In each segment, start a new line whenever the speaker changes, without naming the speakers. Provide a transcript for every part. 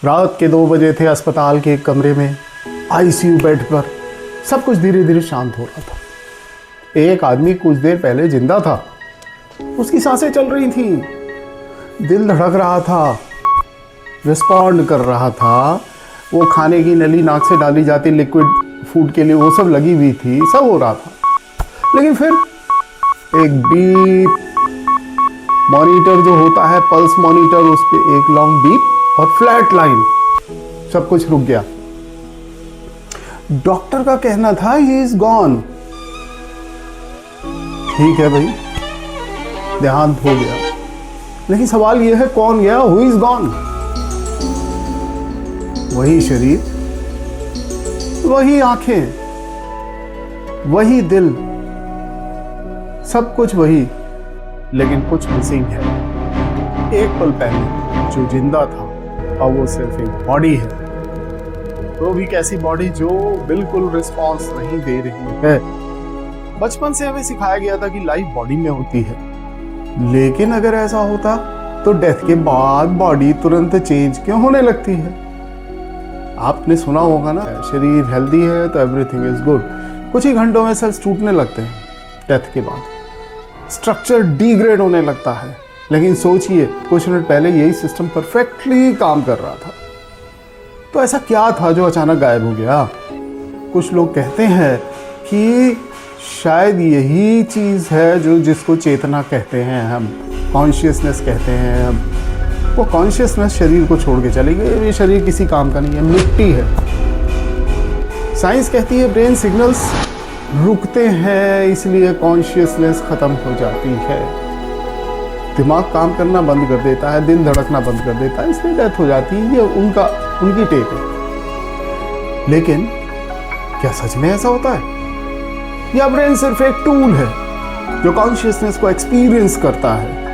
रात के 2 बजे थे, अस्पताल के एक कमरे में आईसीयू बेड पर सब कुछ धीरे धीरे शांत हो रहा था। एक आदमी कुछ देर पहले जिंदा था, उसकी सांसें चल रही थी, दिल धड़क रहा था, रिस्पॉन्ड कर रहा था, वो खाने की नली नाक से डाली जाती लिक्विड फूड के लिए वो सब लगी हुई थी, सब हो रहा था। लेकिन फिर एक बीप, मॉनिटर जो होता है पल्स मॉनिटर, उस पर एक लॉन्ग बीप और फ्लैट लाइन, सब कुछ रुक गया। डॉक्टर का कहना था ही इज गॉन। ठीक है भाई, देहांत हो गया, लेकिन सवाल यह है कौन गया, हु इज गॉन? वही शरीर, वही आंखें, वही दिल, सब कुछ वही, लेकिन कुछ मिसिंग है। एक पल पहले जो जिंदा था और वो सिर्फ एक बॉडी है, तो भी कैसी बॉडी जो बिल्कुल रिस्पॉन्स नहीं दे रही है। बचपन से हमें सिखाया गया था कि लाइफ बॉडी में होती है, लेकिन अगर ऐसा होता तो डेथ के बाद बॉडी तुरंत चेंज क्यों होने लगती है? आपने सुना होगा ना, शरीर हेल्दी है तो एवरीथिंग इज गुड। कुछ ही घंटों में सेल्स टूटने लगते हैं, डेथ के बाद स्ट्रक्चर डिग्रेड होने लगता है। लेकिन सोचिए, कुछ मिनट पहले यही सिस्टम परफेक्टली काम कर रहा था, तो ऐसा क्या था जो अचानक गायब हो गया? कुछ लोग कहते हैं कि शायद यही चीज़ है जो जिसको चेतना कहते हैं हम, कॉन्शियसनेस कहते हैं हम। वो कॉन्शियसनेस शरीर को छोड़ के चली गई, ये शरीर किसी काम का नहीं है, मिट्टी है। साइंस कहती है ब्रेन सिग्नल्स रुकते हैं, इसलिए कॉन्शियसनेस खत्म हो जाती है, दिमाग काम करना बंद कर देता है, दिल धड़कना बंद कर देता है, इसलिए डेथ हो जाती है। ये उनकी टेक है। लेकिन क्या सच में ऐसा होता है, या ब्रेन सिर्फ एक टूल है जो कॉन्शियसनेस को एक्सपीरियंस करता है?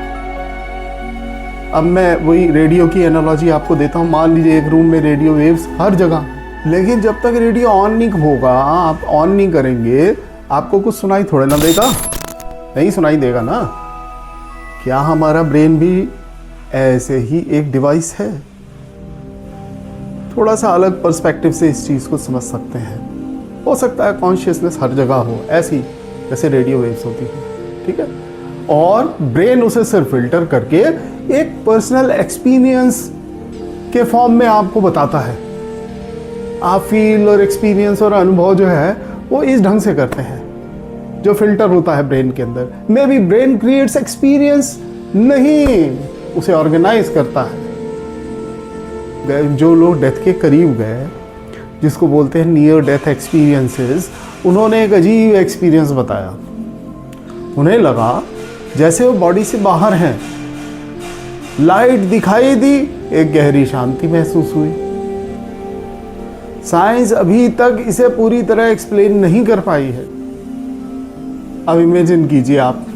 अब मैं वही रेडियो की एनालॉजी आपको देता हूँ। मान लीजिए एक रूम में रेडियो वेव्स हर जगह, लेकिन जब तक रेडियो ऑन नहीं होगा, आप ऑन नहीं करेंगे, आपको कुछ सुनाई थोड़ा ना देगा, नहीं सुनाई देगा ना। क्या हमारा ब्रेन भी ऐसे ही एक डिवाइस है? थोड़ा सा अलग पर्सपेक्टिव से इस चीज़ को समझ सकते हैं। हो सकता है कॉन्शियसनेस हर जगह हो, ऐसी जैसे रेडियो वेव्स होती है, ठीक है, और ब्रेन उसे सिर्फ फिल्टर करके एक पर्सनल एक्सपीरियंस के फॉर्म में आपको बताता है। आप फील और एक्सपीरियंस और अनुभव जो है वो इस ढंग से करते हैं, जो फिल्टर होता है ब्रेन के अंदर। May be brain creates experience, नहीं, उसे ऑर्गेनाइज करता है। जो लोग डेथ के करीब गए, जिसको बोलते हैं नियर डेथ एक्सपीरियंसेस, उन्होंने एक अजीब एक्सपीरियंस बताया। उन्हें लगा जैसे वो बॉडी से बाहर हैं, लाइट दिखाई दी, एक गहरी शांति महसूस हुई। साइंस अभी तक इसे पूरी तरह एक्सप्लेन नहीं कर पाई है। अब इमेजिन कीजिए आप